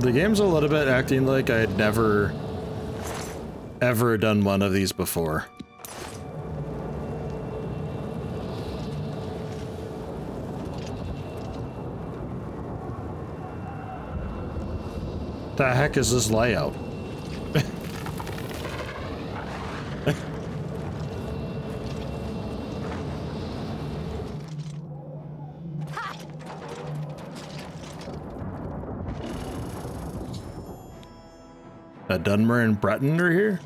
The game's a little bit acting like I'd never, ever done one of these before. The heck is this layout? Dunmer and Breton are here?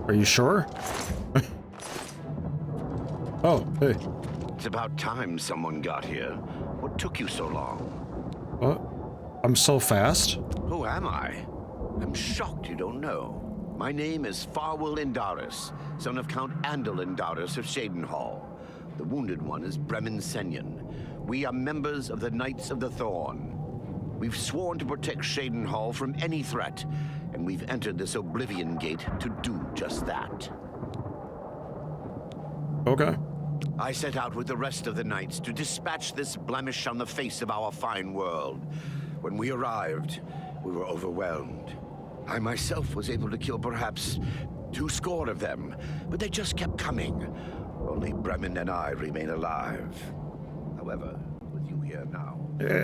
Are you sure? Oh, hey. It's about time someone got here. What took you so long? What? I'm so fast? Who am I? I'm shocked you don't know. My name is Farwell Indaris, son of Count Andal Indaris of Shadenhall. The wounded one is Bremen Senyon. We are members of the Knights of the Thorn. We've sworn to protect Shadenhall from any threat, and we've entered this Oblivion Gate to do just that. Okay. I set out with the rest of the knights to dispatch this blemish on the face of our fine world. When we arrived, we were overwhelmed. I myself was able to kill perhaps 200 of them, but they just kept coming. Only Bremen and I remain alive. However, with you here now,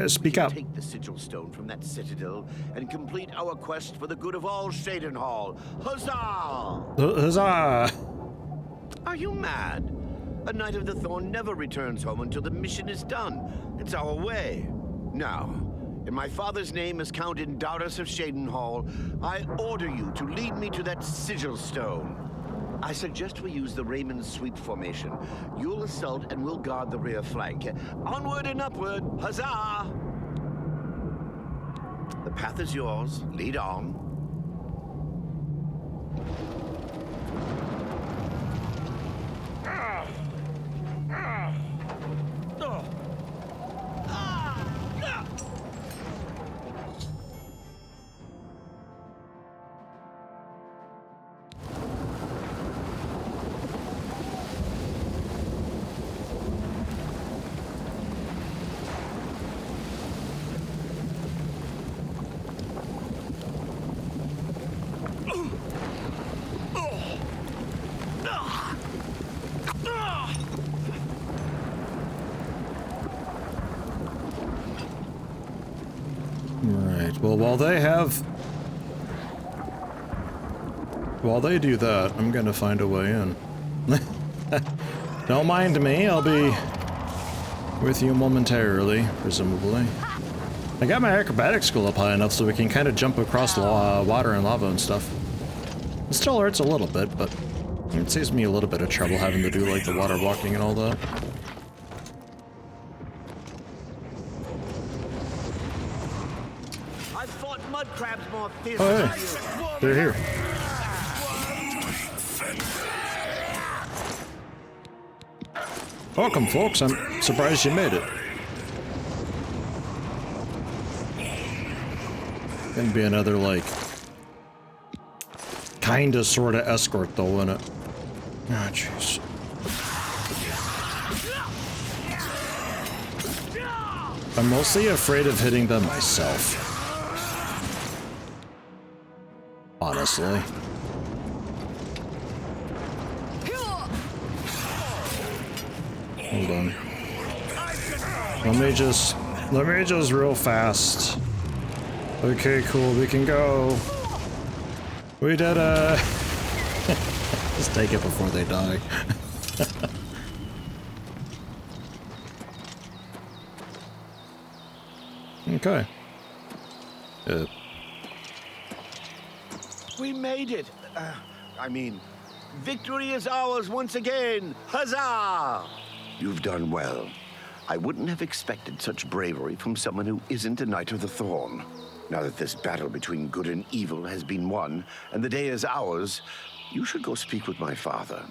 speak up. Take the sigil stone from that citadel and complete our quest for the good of all Shadenhall. Huzzah! Huzzah! Are you mad? A Knight of the Thorn never returns home until the mission is done. It's our way. Now, in my father's name as Count Indaris of Shadenhall, I order you to lead me to that sigil stone. I suggest we use the Raymond sweep formation. You'll assault and we'll guard the rear flank. Onward and upward, huzzah! The path is yours. Lead on. Well, while they do that, I'm gonna find a way in. Don't mind me, I'll be with you momentarily, presumably. I got my acrobatic skill up high enough so we can kind of jump across water and lava and stuff. It still hurts a little bit, but it saves me a little bit of trouble having to do like the water walking and all that. Oh, hey. They're here. Welcome, folks. I'm surprised you made it. Gonna be another, like, kinda sorta escort, though, isn't it? Ah, jeez. I'm mostly afraid of hitting them myself. Honestly. Hold on. Let me just real fast. Okay, cool, we can go. We did it! Just take it before they die. Okay. We made it. I mean, victory is ours once again. Huzzah! You've done well. I wouldn't have expected such bravery from someone who isn't a Knight of the Thorn. Now that this battle between good and evil has been won, and the day is ours, you should go speak with my father.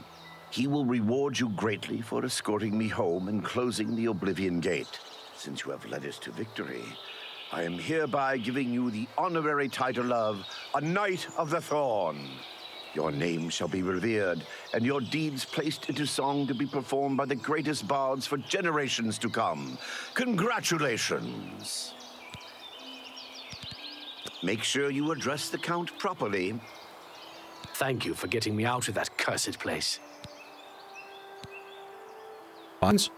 He will reward you greatly for escorting me home and closing the Oblivion Gate. Since you have led us to victory, I am hereby giving you the honorary title of a Knight of the Thorn. Your name shall be revered, and your deeds placed into song to be performed by the greatest bards for generations to come. Congratulations! Make sure you address the Count properly. Thank you for getting me out of that cursed place. Bonds?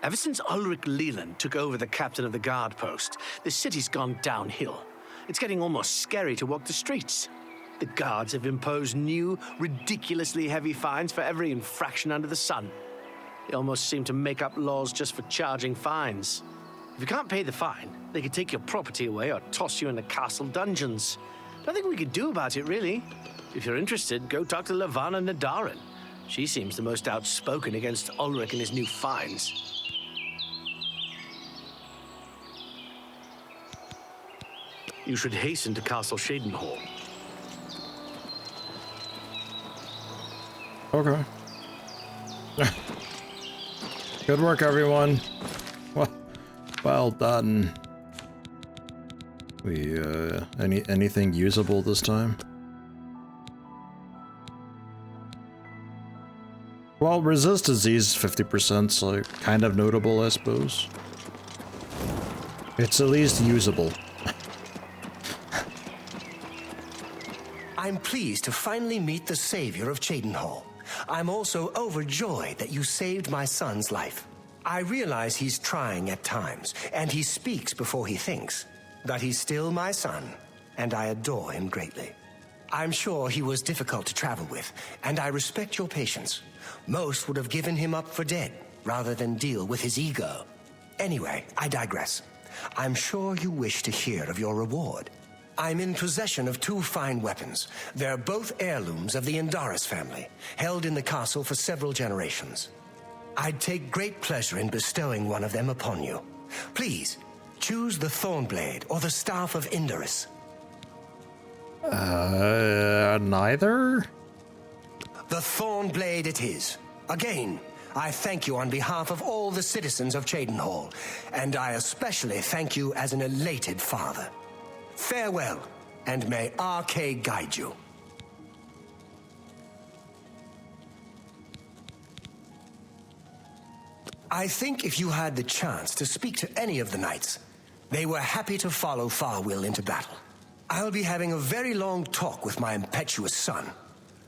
Ever since Ulrich Leland took over the captain of the guard post, the city's gone downhill. It's getting almost scary to walk the streets. The guards have imposed new, ridiculously heavy fines for every infraction under the sun. They almost seem to make up laws just for charging fines. If you can't pay the fine, they could take your property away or toss you in the castle dungeons. Nothing we could do about it, really. If you're interested, go talk to Lavana Nadarin. She seems the most outspoken against Ulrich and his new fines. You should hasten to Castle Shadenhall. Okay. Good work, everyone. Well done. We, anything usable this time? Well, resist disease 50%, so kind of notable, I suppose. It's at least usable. I'm pleased to finally meet the savior of Cheydinhall. I'm also overjoyed that you saved my son's life. I realize he's trying at times, and he speaks before he thinks. But he's still my son, and I adore him greatly. I'm sure he was difficult to travel with, and I respect your patience. Most would have given him up for dead, rather than deal with his ego. Anyway, I digress. I'm sure you wish to hear of your reward. I'm in possession of 2 fine weapons. They're both heirlooms of the Indaris family, held in the castle for several generations. I'd take great pleasure in bestowing one of them upon you. Please, choose the Thornblade or the Staff of Indaris. Neither? The Thornblade it is. Again, I thank you on behalf of all the citizens of Cheydinhall, and I especially thank you as an elated father. Farewell, and may RK guide you. I think if you had the chance to speak to any of the knights, they were happy to follow Farwill into battle. I'll be having a very long talk with my impetuous son.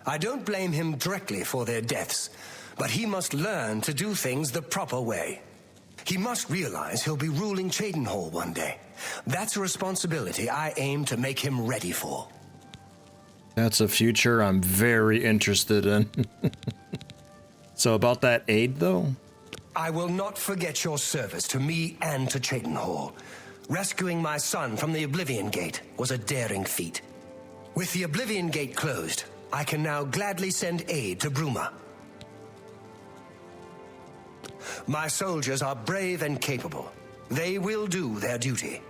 I don't blame him directly for their deaths, but he must learn to do things the proper way. He must realize he'll be ruling Cheydinhall one day. That's a responsibility I aim to make him ready for. That's a future I'm very interested in. So about that aid, though? I will not forget your service to me and to Cheydinhall. Rescuing my son from the Oblivion Gate was a daring feat. With the Oblivion Gate closed, I can now gladly send aid to Bruma. My soldiers are brave and capable. They will do their duty.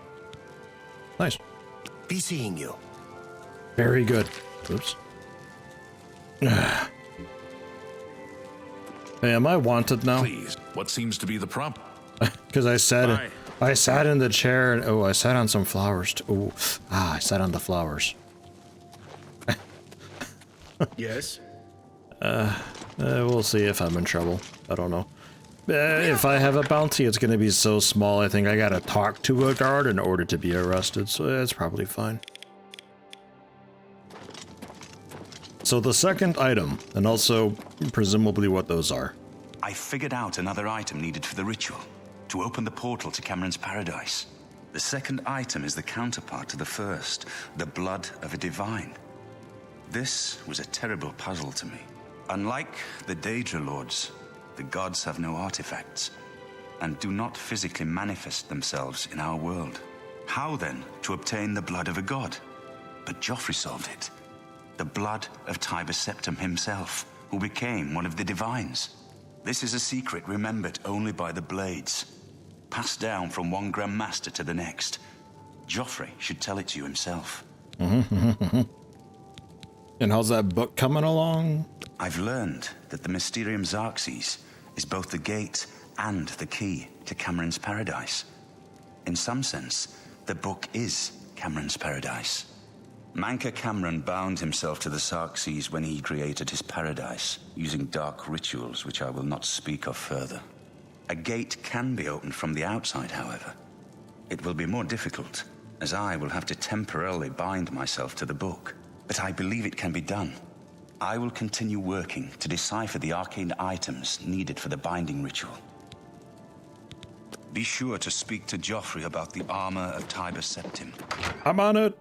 Nice. Be seeing you. Very good. Oops. Hey, am I wanted now? Please, what seems to be the problem? Because I sat in the chair and I sat on some flowers. I sat on the flowers. Yes? We'll see if I'm in trouble. I don't know. If I have a bounty, it's gonna be so small. I think I gotta talk to a guard in order to be arrested, so that's probably fine. So the second item, and also presumably what those are. I figured out another item needed for the ritual, to open the portal to Cameron's paradise. The second item is the counterpart to the first, the blood of a divine. This was a terrible puzzle to me. Unlike the Daedra Lords, the gods have no artifacts, and do not physically manifest themselves in our world. How then to obtain the blood of a god? But Joffrey solved it. The blood of Tiber Septim himself, who became one of the divines. This is a secret remembered only by the Blades, passed down from one Grand Master to the next. Joffrey should tell it to you himself. And how's that book coming along? I've learned that the Mysterium Xarxes is both the gate and the key to Cameron's paradise. In some sense, the book is Cameron's paradise. Manka Cameron bound himself to the Sarxes when he created his paradise, using dark rituals which I will not speak of further. A gate can be opened from the outside, however. It will be more difficult, as I will have to temporarily bind myself to the book. But I believe it can be done. I will continue working to decipher the arcane items needed for the binding ritual. Be sure to speak to Joffrey about the armor of Tiber Septim. I'm on it.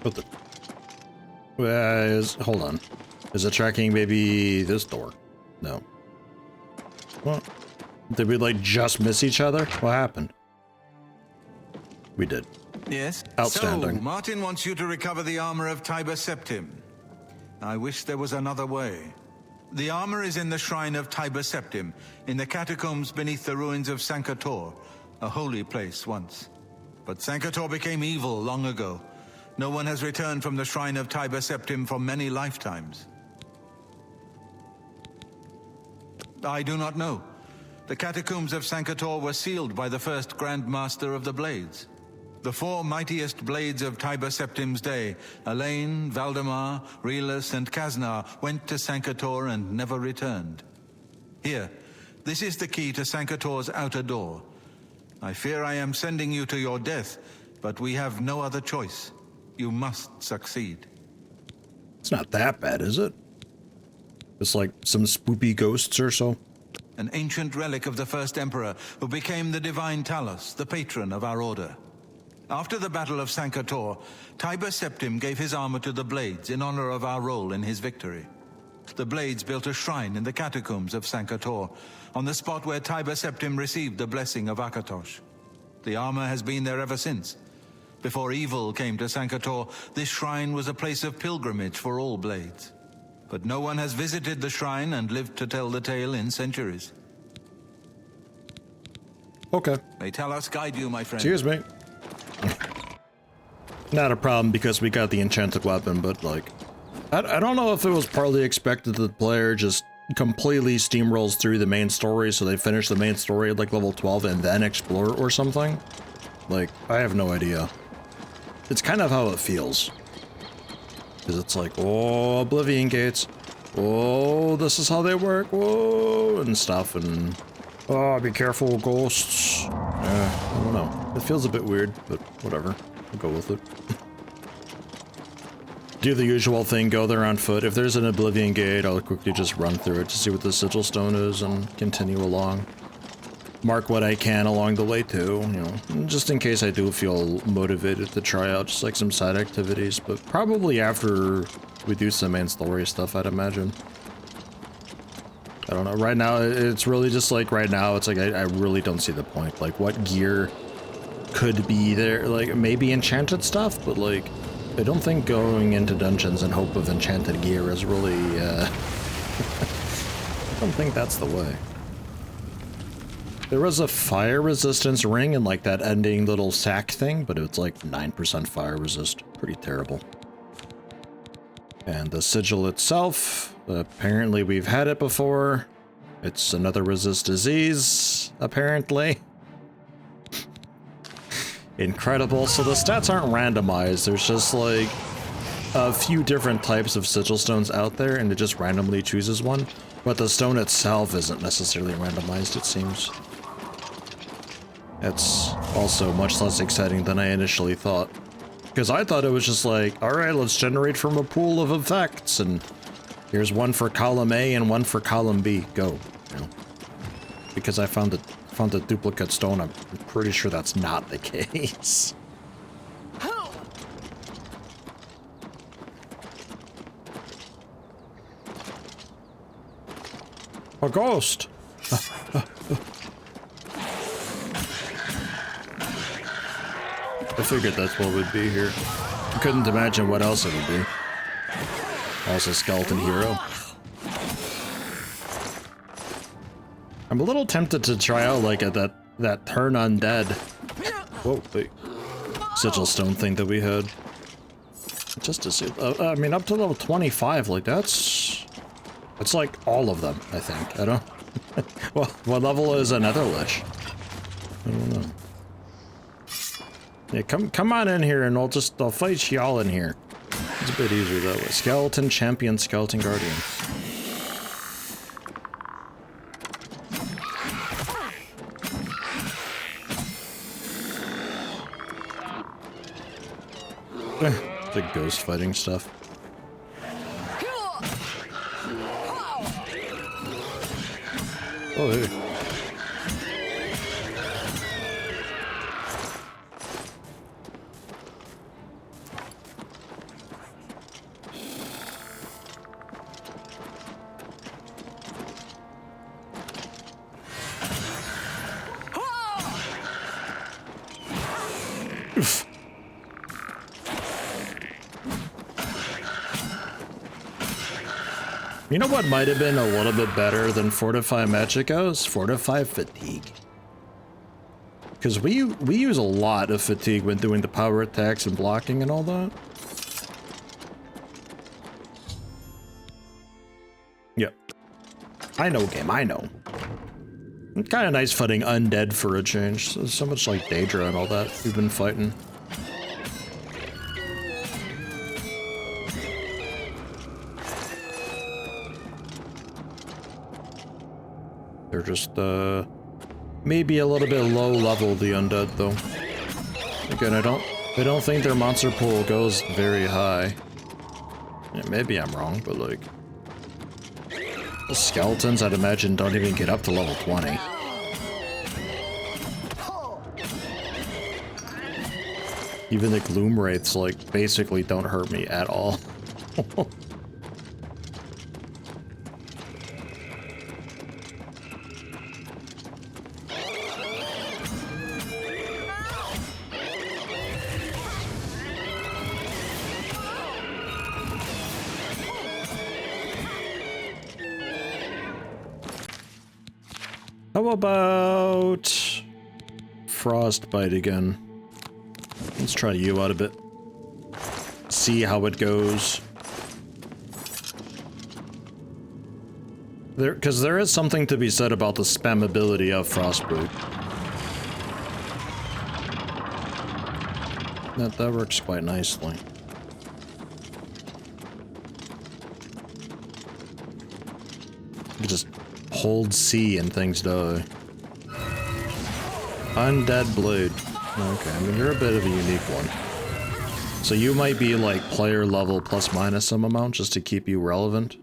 What the? Hold on. Is it tracking maybe this door? No. What? Did we like just miss each other? What happened? We did. Yes? Outstanding. So, Martin wants you to recover the armor of Tiber Septim. I wish there was another way. The armor is in the shrine of Tiber Septim, in the catacombs beneath the ruins of Sankator, a holy place once. But Sankator became evil long ago. No one has returned from the shrine of Tiber Septim for many lifetimes. I do not know. The catacombs of Sankator were sealed by the first Grand Master of the Blades. The four mightiest blades of Tiber Septim's day, Elaine, Valdemar, Relus, and Kaznar, went to Sankator and never returned. Here, this is the key to Sankator's outer door. I fear I am sending you to your death, but we have no other choice. You must succeed. It's not that bad, is it? It's like some spoopy ghosts or so. An ancient relic of the first emperor who became the divine Talos, the patron of our order. After the Battle of Sankator, Tiber Septim gave his armor to the Blades in honor of our role in his victory. The Blades built a shrine in the catacombs of Sankator, on the spot where Tiber Septim received the blessing of Akatosh. The armor has been there ever since. Before evil came to Sankator, this shrine was a place of pilgrimage for all Blades. But no one has visited the shrine and lived to tell the tale in centuries. Okay. May Talos guide you, my friend. Cheers, mate. Not a problem because we got the enchanted weapon, but like, I don't know if it was partly expected that the player just completely steamrolls through the main story so they finish the main story at like level 12 and then explore or something. Like, I have no idea. It's kind of how it feels. Because it's like, oh, Oblivion gates. Oh, this is how they work. Whoa, and stuff. And, oh, be careful, ghosts. I don't know. It feels a bit weird, but whatever. I'll go with it. Do the usual thing, go there on foot. If there's an Oblivion gate, I'll quickly just run through it to see what the sigil stone is and continue along. Mark what I can along the way too, you know, just in case I do feel motivated to try out just like some side activities, but probably after we do some main story stuff, I'd imagine. I don't know, right now, it's really just like right now, it's like I really don't see the point. Like, what gear could be there? Like, maybe enchanted stuff, but like, I don't think going into dungeons in hope of enchanted gear is really, I don't think that's the way. There was a fire resistance ring in like that ending little sack thing, but it's like 9% fire resist. Pretty terrible. And the sigil itself, apparently we've had it before. It's another resist disease, apparently. Incredible. So the stats aren't randomized. There's just like a few different types of sigil stones out there, and it just randomly chooses one. But the stone itself isn't necessarily randomized, it seems. It's also much less exciting than I initially thought. Because I thought it was just like, alright, let's generate from a pool of effects, and here's one for column A and one for column B. Go. You know? Because I found the duplicate stone, I'm pretty sure that's not the case. A ghost! I figured that's what would be here. I couldn't imagine what else it would be. Also, skeleton hero. I'm a little tempted to try out like that turn undead. Whoa, wait. Sigil stone thing that we had. Just to see. I mean, up to level 25, like that's like all of them. I think. I don't. Well, what level is another Lich? I don't know. Yeah, come on in here and I'll fight y'all in here. It's a bit easier that way. Skeleton Champion, Skeleton Guardian. The ghost fighting stuff. Oh, hey. You know what might have been a little bit better than Fortify Magicos? Fortify Fatigue. Because we use a lot of Fatigue when doing the power attacks and blocking and all that. Yep. I know, game, I know. It's kind of nice fighting undead for a change. So much like Daedra and all that we've been fighting. They're just, maybe a little bit low level, the undead, though. Again, I don't think their monster pool goes very high. Yeah, maybe I'm wrong, but like... The skeletons, I'd imagine, don't even get up to level 20. Even the gloom wraiths, like, basically don't hurt me at all. How about Frostbite again? Let's try you out a bit. See how it goes. Because there is something to be said about the spammability of Frostbite. That works quite nicely. You just hold C and things die. Undead Blade. Okay, I mean, you're a bit of a unique one. So you might be like player level plus minus some amount just to keep you relevant.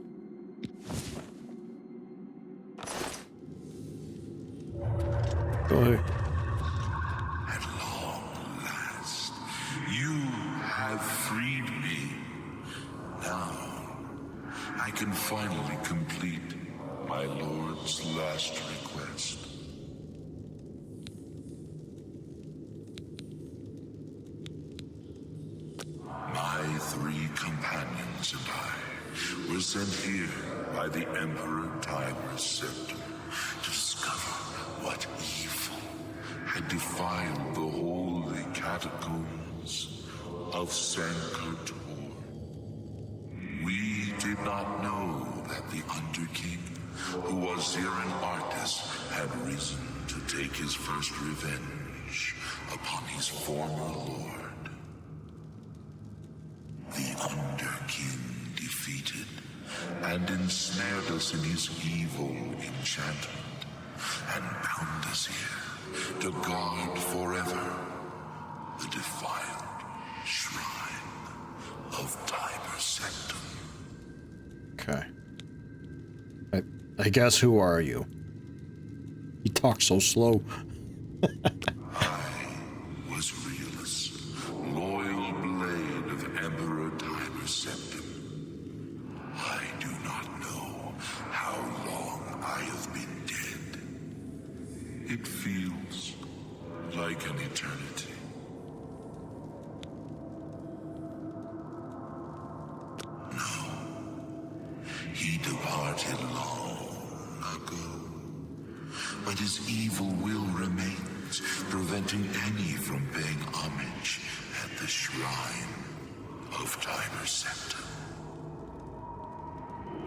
Go ahead. At long last, you have freed me. Now, I can finally complete my lord's last request. My 3 companions and I were sent here by the Emperor Tiber's scepter to discover what evil had defiled the holy catacombs of Sankotor. We did not know that the Underking, who was here an artist, had risen to take his first revenge upon his former lord. The Underking defeated and ensnared us in his evil enchantment and bound us here to guard forever the defiled shrine of Tiber Septum. Okay. I guess who are you? You talk so slow. I was Realus, loyal blade of Emperor Tiber Septum. I do not know how long I have been dead. It feels like an eternity. He departed long ago, but his evil will remains, preventing any from paying homage at the shrine of Tiber Septum.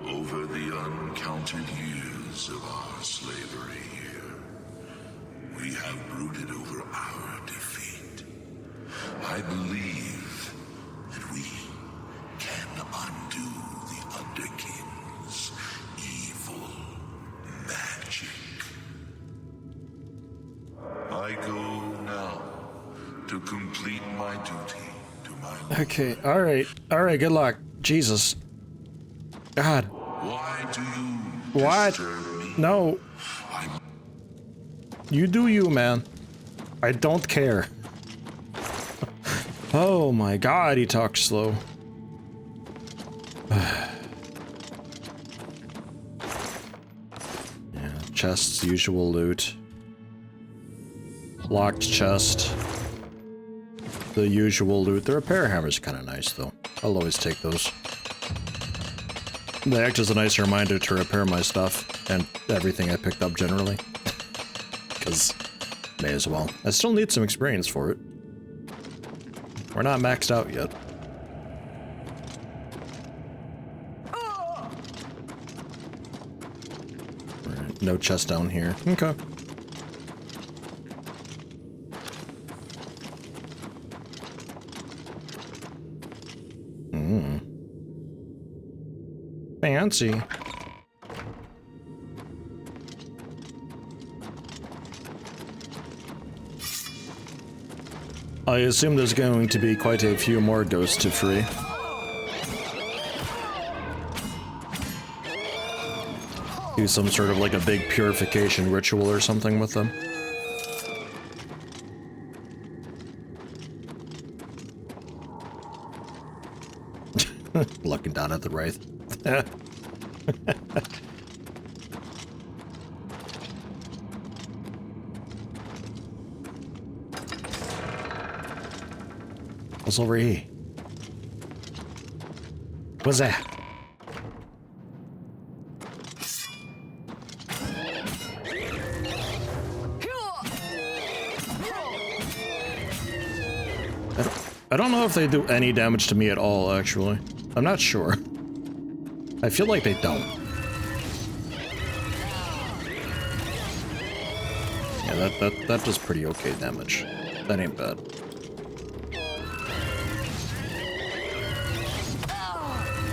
Over the uncounted years of our slavery here. We have brooded over our defeat. I believe that we can undo the Underking's evil magic. I go now to complete my duty to my lord. Okay, alright, good luck. Jesus. God. Why do you What? disturb me? No. I'm You do you, man. I don't care. Oh my god, he talks slow. Yeah, chests, usual loot. Locked chest. The usual loot. The repair hammer's kind of nice, though. I'll always take those. They act as a nice reminder to repair my stuff and everything I picked up generally. Because may as well. I still need some experience for it. We're not maxed out yet. Right, no chest down here. Okay. Fancy. I assume there's going to be quite a few more ghosts to free. Do some sort of like a big purification ritual or something with them. Looking down at the wraith. What's over here? What's that? I don't know if they do any damage to me at all, actually. I'm not sure. I feel like they don't. Yeah, that does pretty okay damage. That ain't bad.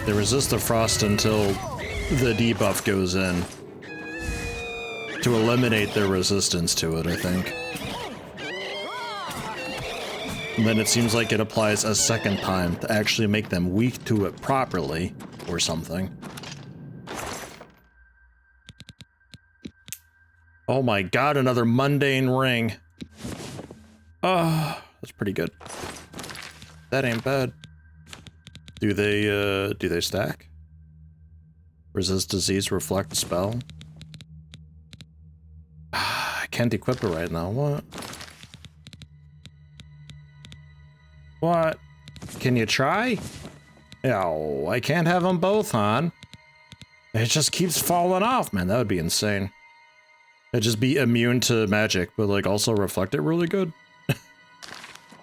They resist the frost until the debuff goes in. To eliminate their resistance to it, I think. And then it seems like it applies a second time to actually make them weak to it properly, or something. Oh my god, another mundane ring. Oh, that's pretty good. That ain't bad. Do they stack? Resist disease, reflect spell. I can't equip it right now. What? What? Can you try? No, I can't have them both on. It just keeps falling off, man. That would be insane. It'd just be immune to magic, but like also reflect it really good.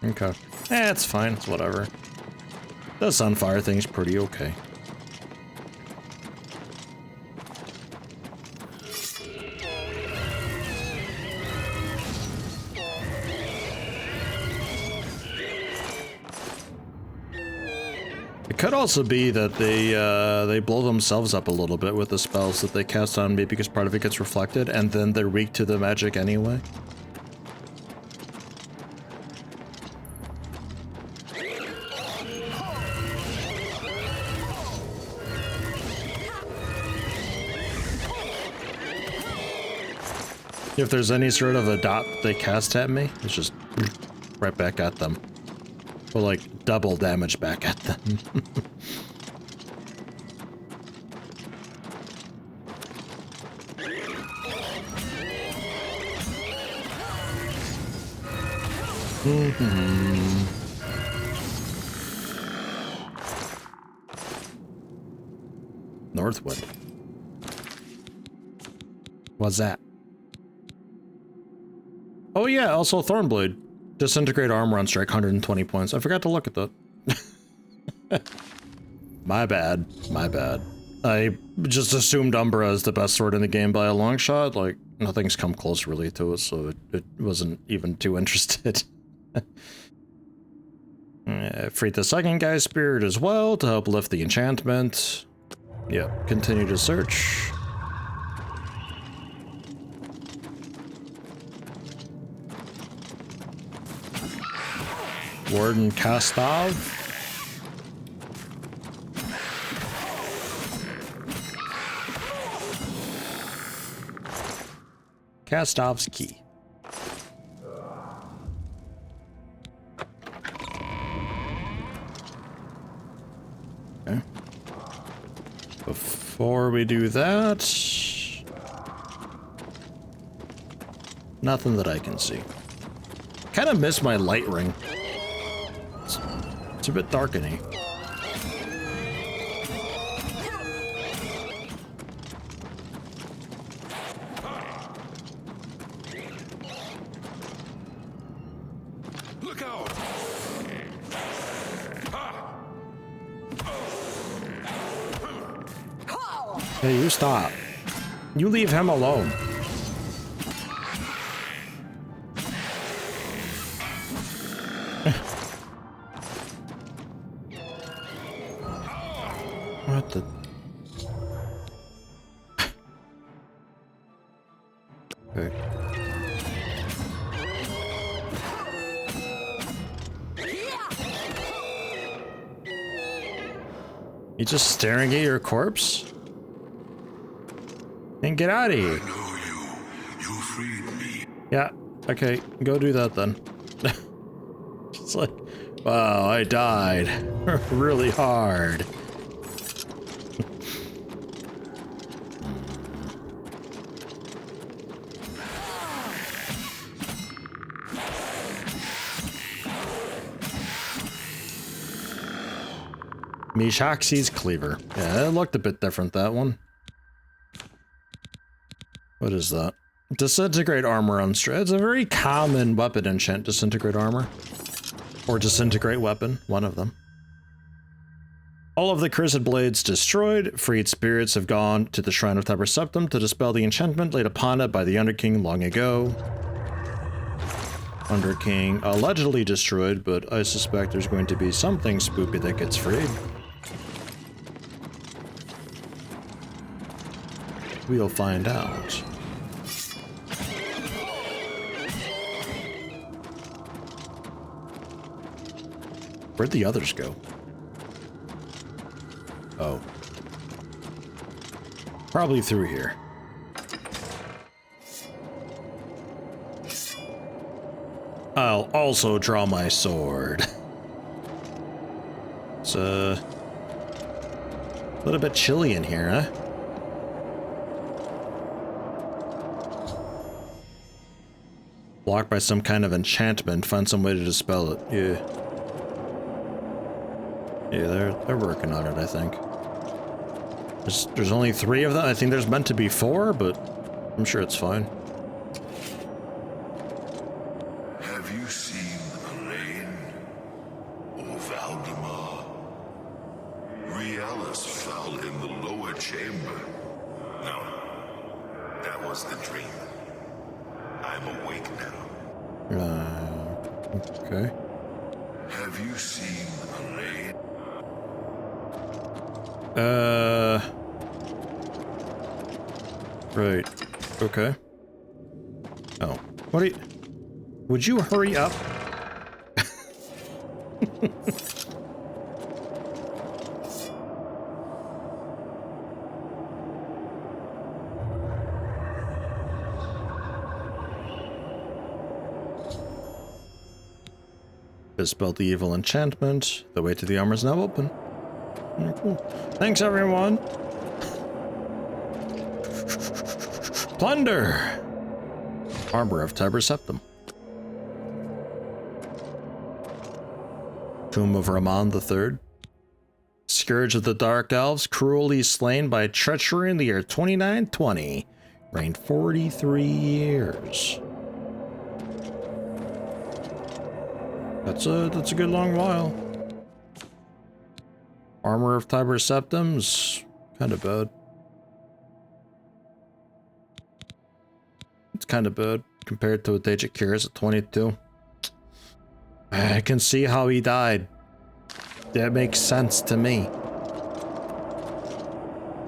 Okay. It's fine. It's whatever. The sunfire thing's pretty okay. It could also be that they blow themselves up a little bit with the spells that they cast on me because part of it gets reflected and then they're weak to the magic anyway. If there's any sort of a dot they cast at me, it's just right back at them. Or like double damage back at them. Northwood. What's that? Oh yeah, also Thornblade. Disintegrate armor on strike, 120 points. I forgot to look at that. My bad. My bad. I just assumed Umbra is the best sword in the game by a long shot. Like, nothing's come close really to it, so it wasn't even too interested. Freed the second guy's spirit as well to help lift the enchantment. Yep, continue to search. Warden Kastov. Kastov's key. Okay. Before we do that, nothing that I can see. Kind of miss my light ring. It's a bit darkeny. Look out! Hey, you stop. You leave him alone. What the? Okay. You just staring at your corpse? And get out of here. I know you. You freed me. Yeah, okay, go do that then. It's like, wow, I died really hard. Mishaxi's cleaver. Yeah, it looked a bit different, that one. What is that? Disintegrate armor on straight. It's a very common weapon enchant, disintegrate armor. Or disintegrate weapon, one of them. All of the cursed blades destroyed, freed spirits have gone to the Shrine of Tiber Septim to dispel the enchantment laid upon it by the Underking long ago. Underking allegedly destroyed, but I suspect there's going to be something spooky that gets freed. We'll find out. Where'd the others go? Oh. Probably through here. I'll also draw my sword. It's a little bit chilly in here, huh? Blocked by some kind of enchantment. Find some way to dispel it. Yeah. Yeah, they're working on it, I think. There's only 3 of them. I think there's meant to be 4, but I'm sure it's fine. Have you seen Elaine? Or Valdemar? Realis fell in the lower chamber. No, that was the dream. I'm awake now. Okay. Have you seen Elaine? Right. Okay. Oh. What are you... Would you hurry up? Dispelled the evil enchantment. The way to the armor is now open. Cool. Thanks, everyone. Plunder. Armor of Tiber Septim. Tomb of Ramon III. Scourge of the Dark Elves, cruelly slain by treachery in the year 2920. Reigned 43 years. That's a good long while. Armor of Tiber Septim's Kind of bad. It's kind of bad compared to what Dejik Cures at 22. I can see how he died. That makes sense to me.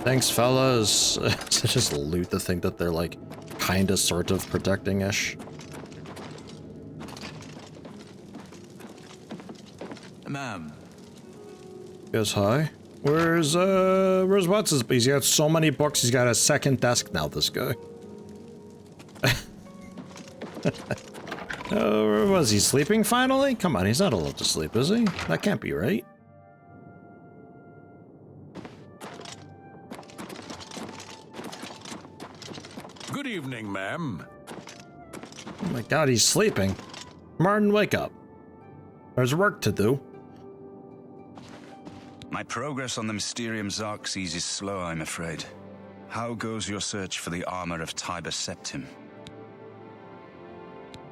Thanks, fellas. To just loot the thing that they're like kinda sort of protecting-ish. Ma'am. Yes, hi. Where's what's his? He's got so many books, he's got a second desk now, this guy. Was he sleeping finally? Come on, he's not allowed to sleep, is he? That can't be right. Good evening, ma'am. Oh my god, he's sleeping. Martin, wake up. There's work to do. My progress on the Mysterium Xerxes is slow, I'm afraid. How goes your search for the armor of Tiber Septim?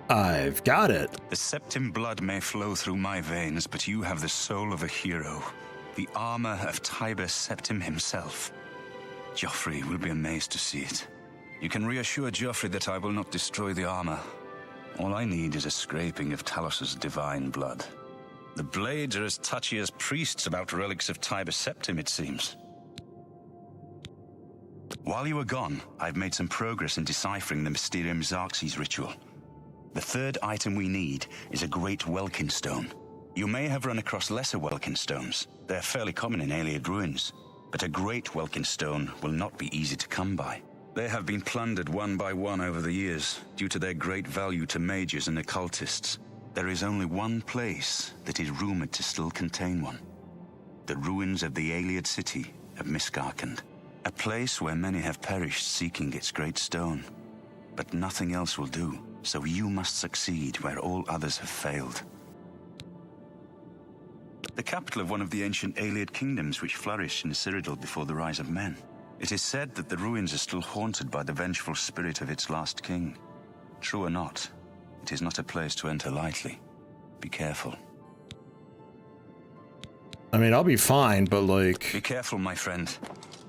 I've got it. The Septim blood may flow through my veins, but you have the soul of a hero. The armor of Tiber Septim himself. Joffrey will be amazed to see it. You can reassure Joffrey that I will not destroy the armor. All I need is a scraping of Talos's divine blood. The blades are as touchy as priests about relics of Tiber Septim, it seems. While you were gone, I've made some progress in deciphering the Mysterium Xerxes ritual. The third item we need is a great Welkin stone. You may have run across lesser Welkin stones. They're fairly common in Ayleid ruins. But a great Welkin stone will not be easy to come by. They have been plundered one by one over the years, due to their great value to mages and occultists. There is only one place that is rumored to still contain one. The ruins of the Ayleid city of Miskarkand. A place where many have perished seeking its great stone. But nothing else will do, so you must succeed where all others have failed. The capital of one of the ancient Ayleid kingdoms which flourished in the Cyrodiil before the rise of men. It is said that the ruins are still haunted by the vengeful spirit of its last king. True or not, it is not a place to enter lightly. Be careful. I mean, I'll be fine, but like... Be careful, my friend.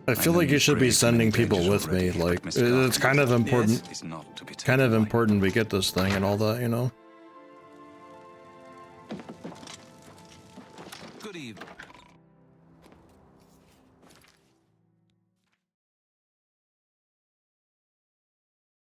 I feel like you should be sending people with me, like, it's kind of important. Kind of important we get this thing and all that, you know? Good evening.